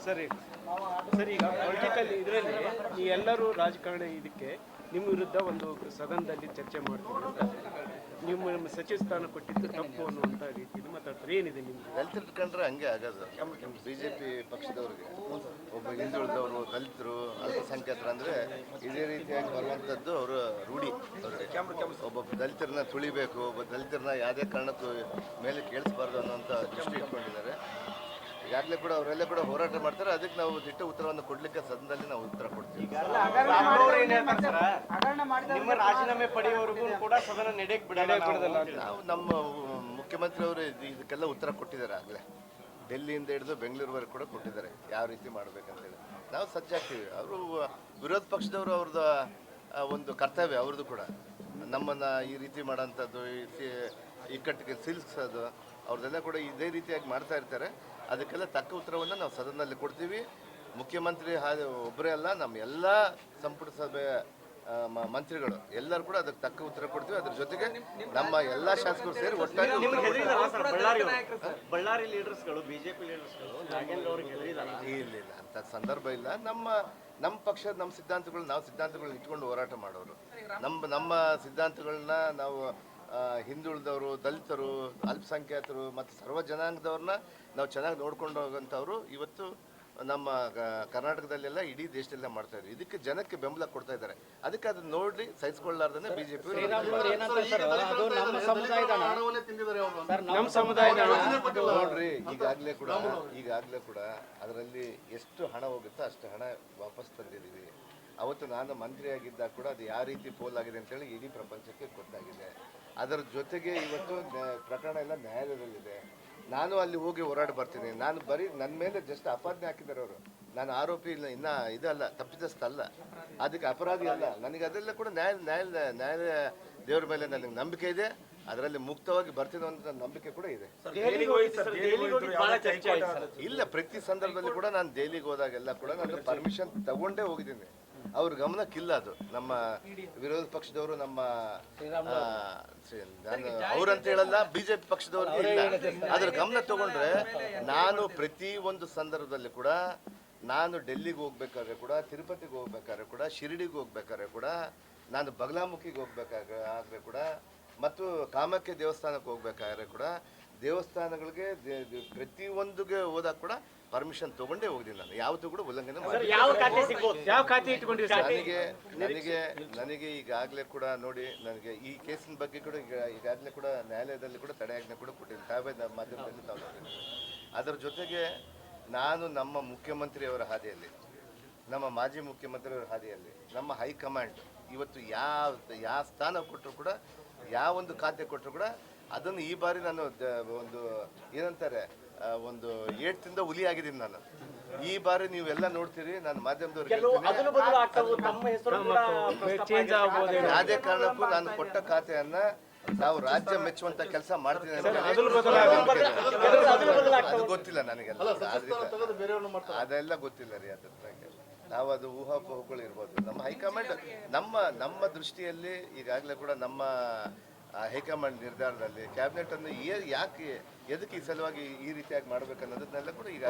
ಸರಿ ಸರ್, ಈಗ ಪೊಲಿಟಿಕಲ್ ಇದರಲ್ಲಿ ಈ ಎಲ್ಲರೂ ರಾಜಕಾರಣ ಇದಕ್ಕೆ ನಿಮ್ಮ ವಿರುದ್ಧ ಒಂದು ಸದನದಲ್ಲಿ ಚರ್ಚೆ ಮಾಡ್ತೀವಿ ಅಂತ ನಿಮ್ಮ ಸಚಿವ ಸ್ಥಾನ ಕೊಟ್ಟಿದ್ದು ತಪ್ಪು ಅನ್ನುವಂಥ ರೀತಿಯಲ್ಲಿ ಮಾತಾಡ್ತಾರೆ. ಏನಿದೆ ನಿಮ್ಗೆ? ದಲಿತರು ಇಟ್ಕೊಂಡ್ರೆ ಹಂಗೆ ಆಗೋದು. ಬಿಜೆಪಿ ಪಕ್ಷದವ್ರಿಗೆ ಒಬ್ಬ ಹಿಂದುಳಿದವರು, ದಲಿತರು, ಅಲ್ಪಸಂಖ್ಯಾತರು ಅಂದರೆ ಇದೇ ರೀತಿಯಾಗಿ ಬರುವಂಥದ್ದು ಅವರು ರೂಢಿ. ಒಬ್ಬ ದಲಿತರನ್ನ ತುಳಿಬೇಕು, ಒಬ್ಬ ದಲಿತರನ್ನ ಯಾವುದೇ ಕಾರಣಕ್ಕೂ ಮೇಲೆ ಕೇಳಿಸ್ಬಾರ್ದು ಅನ್ನೋಂಥ ದೃಷ್ಟಿ ಇಟ್ಕೊಂಡಿದ್ದಾರೆ. ಈಗಾಗಲೇ ಕೂಡ ಅವರೆಲ್ಲ ಕೂಡ ಹೋರಾಟ ಮಾಡ್ತಾರೆ. ಅದಕ್ಕೆ ನಾವು ದಿಟ್ಟ ಉತ್ತರವನ್ನು ಕೊಡಲಿಕ್ಕೆ ಸದನದಲ್ಲಿ ನಾವು ಉತ್ತರ ಕೊಡ್ತೀವಿ. ನಿಮ್ಮ ರಾಜೀನಾಮೆ ಪಡೆಯುವವರೆಗೂ ಕೂಡ ಸದನ ನಡೆಯಕ್ಕೆ ಬಿಡೋದಿಲ್ಲ. ನಾವು ನಮ್ಮ ಮುಖ್ಯಮಂತ್ರಿ ಅವರು ಇದಕ್ಕೆಲ್ಲ ಉತ್ತರ ಕೊಟ್ಟಿದ್ದಾರೆ. ಆಗಲೇ ಡೆಲ್ಲಿಯಿಂದ ಹಿಡಿದು ಬೆಂಗಳೂರುವರೆಗೆ ಕೂಡ ಕೊಟ್ಟಿದ್ದಾರೆ ಯಾವ ರೀತಿ ಮಾಡಬೇಕಂತೇಳಿ. ನಾವು ಸಜ್ಜಾಗ್ತೀವಿ. ಅವರು ವಿರೋಧ ಪಕ್ಷದವರು ಅವ್ರದ್ದು ಒಂದು ಕರ್ತವ್ಯ ಅವ್ರದ್ದು ಕೂಡ ನಮ್ಮನ್ನು ಈ ರೀತಿ ಮಾಡೋಂಥದ್ದು, ಇಕ್ಕಟ್ಟಿಗೆ ಸಿಲ್ಕ್ಸೋದು ಅವ್ರದ್ದೆಲ್ಲ ಕೂಡ ಇದೇ ರೀತಿಯಾಗಿ ಮಾಡ್ತಾ ಇರ್ತಾರೆ. ಅದಕ್ಕೆಲ್ಲ ತಕ್ಕ ಉತ್ತರವನ್ನು ನಾವು ಸದನದಲ್ಲಿ ಕೊಡ್ತೀವಿ. ಮುಖ್ಯಮಂತ್ರಿ ಒಬ್ಬರೇ ಅಲ್ಲ, ನಮ್ಮ ಎಲ್ಲ ಸಂಪುಟ ಸಭೆ ಮಂತ್ರಿಗಳು ಎಲ್ಲರೂ ಕೂಡ ಅದಕ್ಕೆ ತಕ್ಕ ಉತ್ತರ ಕೊಡ್ತೀವಿ. ಅದ್ರ ಜೊತೆಗೆ ನಮ್ಮ ಎಲ್ಲ ಶಾಸಕರು ಸೇರಿ ಒಟ್ಟಾಗಿ ಬಳ್ಳಾರಿ ಲೀಡರ್ಸ್ಗಳು, ಬಿಜೆಪಿ ಲೀಡರ್ಸ್ಗಳು ಇಲ್ಲ ಅಂತ ಸಂದರ್ಭ ಇಲ್ಲ. ನಮ್ಮ ಪಕ್ಷ, ನಮ್ಮ ಸಿದ್ಧಾಂತಗಳು, ನಾವು ಸಿದ್ಧಾಂತಗಳನ್ನ ಇಟ್ಕೊಂಡು ಹೋರಾಟ ಮಾಡೋರು. ನಮ್ಮ ಸಿದ್ಧಾಂತಗಳನ್ನ ನಾವು ಹಿಂದುಳಿದವರು, ದಲಿತರು, ಅಲ್ಪಸಂಖ್ಯಾತರು ಮತ್ತು ಸರ್ವ ಜನಾಂಗದವ್ರನ್ನ ನಾವು ಚೆನ್ನಾಗಿ ನೋಡ್ಕೊಂಡು ಹೋಗೋಂಥವ್ರು ಇವತ್ತು ನಮ್ಮ ಕರ್ನಾಟಕದಲ್ಲೆಲ್ಲ ಇಡೀ ದೇಶದಲ್ಲೇ ಮಾಡ್ತಾ ಇದ್ದಾರೆ. ಇದಕ್ಕೆ ಜನಕ್ಕೆ ಬೆಂಬಲ ಕೊಡ್ತಾ ಇದ್ದಾರೆ. ಅದಕ್ಕೆ ಅದನ್ನ ನೋಡಿ ಸಹಿಸ್ಕೊಳ್ಳಾರ್ದೇ ಬಿಜೆಪಿ ನೋಡ್ರಿ ಈಗಾಗಲೇ ಕೂಡ ಅದರಲ್ಲಿ ಎಷ್ಟು ಹಣ ಹೋಗುತ್ತೋ ಅಷ್ಟು ಹಣ ವಾಪಸ್ ತಂದಿದ್ದೀವಿ. ಅವತ್ತು ನಾನು ಮಂತ್ರಿಯಾಗಿದ್ದಾಗ ಕೂಡ ಅದು ಯಾವ ರೀತಿ ಪೋಲ್ ಆಗಿದೆ ಅಂತೇಳಿ ಇಡೀ ಪ್ರಪಂಚಕ್ಕೆ ಗೊತ್ತಾಗಿದೆ. ಅದರ ಜೊತೆಗೆ ಇವತ್ತು ಪ್ರಕರಣ ಎಲ್ಲ ನ್ಯಾಯಾಲಯದಲ್ಲಿದೆ. ನಾನು ಅಲ್ಲಿ ಹೋಗಿ ಹೋರಾಟ ಬರ್ತೀನಿ. ನಾನು ಬರೀ ನನ್ನ ಮೇಲೆ ಜಸ್ಟ್ ಅಪಾದನೆ ಹಾಕಿದ್ದಾರೆ ಅವರು. ನಾನು ಆರೋಪಿ ಇಲ್ಲ, ಇನ್ನೂ ಇದಲ್ಲ, ತಪ್ಪಿತಸ್ಥ ಅಲ್ಲ, ಅದಕ್ಕೆ ಅಪರಾಧಿ ಅಲ್ಲ. ನನಗೆ ಅದೆಲ್ಲ ಕೂಡ ನ್ಯಾಯಾಲಯ ದೇವರ ಮೇಲೆ ನನಗೆ ನಂಬಿಕೆ ಇದೆ. ಅದರಲ್ಲಿ ಮುಕ್ತವಾಗಿ ಬರ್ತೀನಿ ಅನ್ನೋ ನಂಬಿಕೆ ಕೂಡ ಇದೆ. ಇಲ್ಲ, ಪ್ರತಿ ಸಂದರ್ಭದಲ್ಲಿ ಕೂಡ ನಾನು ದೆಹಲಿಗೆ ಹೋದಾಗೆಲ್ಲ ಕೂಡ ನಾನು ಪರ್ಮಿಷನ್ ತಗೊಂಡೇ ಹೋಗಿದ್ದೀನಿ. ಅವ್ರ ಗಮನಕ್ಕಿಲ್ಲ ಅದು. ನಮ್ಮ ವಿರೋಧ ಪಕ್ಷದವರು, ನಮ್ಮ ಅವ್ರಂತ ಹೇಳಲ್ಲ, ಬಿಜೆಪಿ ಪಕ್ಷದವ್ರಿಗೆ ಇಲ್ಲ. ಅದ್ರ ಗಮನ ತಗೊಂಡ್ರೆ ನಾನು ಪ್ರತಿ ಒಂದು ಸಂದರ್ಭದಲ್ಲಿ ಕೂಡ, ನಾನು ಡೆಲ್ಲಿಗೆ ಹೋಗ್ಬೇಕಾದ್ರೆ ಕೂಡ, ತಿರುಪತಿಗೆ ಹೋಗ್ಬೇಕಾದ್ರೆ ಕೂಡ, ಶಿರಡಿಗೆ ಹೋಗ್ಬೇಕಾದ್ರೆ ಕೂಡ, ನಾನು ಬಗಲಾಮುಖಿಗೆ ಹೋಗ್ಬೇಕಾದ್ರೆ ಕೂಡ, ಮತ್ತು ಕಾಮಾಖ್ಯ ದೇವಸ್ಥಾನಕ್ಕೆ ಹೋಗ್ಬೇಕಾದ್ರೆ ಕೂಡ, ದೇವಸ್ಥಾನಗಳಿಗೆ ಪ್ರತಿಯೊಂದಿಗೆ ಹೋದಾಗ ಕೂಡ ಪರ್ಮಿಷನ್ ತಗೊಂಡೇ ಹೋಗಿದ್ದೀನಿ. ನಾನು ಯಾವತ್ತೂ ಕೂಡ ಉಲ್ಲಂಘನೆ ನನಗೆ ಈಗಾಗಲೇ ಕೂಡ ನೋಡಿ, ನನಗೆ ಈ ಕೇಸಿನ ಬಗ್ಗೆ ಕೂಡ ಈಗಾಗಲೇ ಕೂಡ ನ್ಯಾಯಾಲಯದಲ್ಲಿ ಕೂಡ ತಡೆಯಾಜ್ಞೆ ಕೂಡ ಕೊಟ್ಟಿದ್ದೀನಿ. ತಾವೇ ಮಾಧ್ಯಮದಲ್ಲಿ ತಾವು ನೋಡಿದ್ದೀನಿ. ಅದರ ಜೊತೆಗೆ ನಾನು ನಮ್ಮ ಮುಖ್ಯಮಂತ್ರಿಯವರ ಹಾದಿಯಲ್ಲಿ, ನಮ್ಮ ಮಾಜಿ ಮುಖ್ಯಮಂತ್ರಿಯವರ ಹಾದಿಯಲ್ಲಿ, ನಮ್ಮ ಹೈಕಮಾಂಡ್ ಇವತ್ತು ಯಾವ ಸ್ಥಾನ ಕೊಟ್ಟರು ಕೂಡ, ಯಾವ ಒಂದು ಖಾತೆ ಕೊಟ್ಟರು ಕೂಡ ಅದನ್ನು ಈ ಬಾರಿ ನಾನು ಒಂದು ಏನಂತಾರೆ, ಒಂದು ಏಟ್ದಿಂದ ಹುಲಿ ಆಗಿದ್ದೀನಿ ನಾನು. ಈ ಬಾರಿ ನೀವೆಲ್ಲ ನೋಡ್ತೀರಿ, ನಾನು ಮಾಧ್ಯಮದವ್ರಿಗೆ ಯಾವುದೇ ಕಾರಣಕ್ಕೂ ನಾನು ಕೊಟ್ಟ ಖಾತೆಯನ್ನ ನಾವು ರಾಜ್ಯ ಮೆಚ್ಚುವಂತ ಕೆಲಸ ಮಾಡ್ತೀನಿ ಅಂತ ಅದು ಗೊತ್ತಿಲ್ಲ ನನಗೆಲ್ಲ. ಅದೆಲ್ಲ ಗೊತ್ತಿಲ್ಲ ರೀ. ಅದ್ರ ಬಗ್ಗೆ ನಾವು ಅದು ಊಹಾಪೋಹಗಳು ಇರ್ಬೋದು. ನಮ್ಮ ಹೈಕಮಾಂಡ್ ನಮ್ಮ ದೃಷ್ಟಿಯಲ್ಲಿ ಈಗಾಗಲೇ ಕೂಡ ನಮ್ಮ ಹೈಕಮಾಂಡ್ ನಿರ್ಧಾರದಲ್ಲಿ ಕ್ಯಾಬಿನೆಟ್ ಅನ್ನು ಎದಕ್ಕೆ ಈ ಸಲುವಾಗಿ ಈ ರೀತಿಯಾಗಿ ಮಾಡ್ಬೇಕನ್ನೋದನ್ನೆಲ್ಲ ಕೂಡ ಈಗ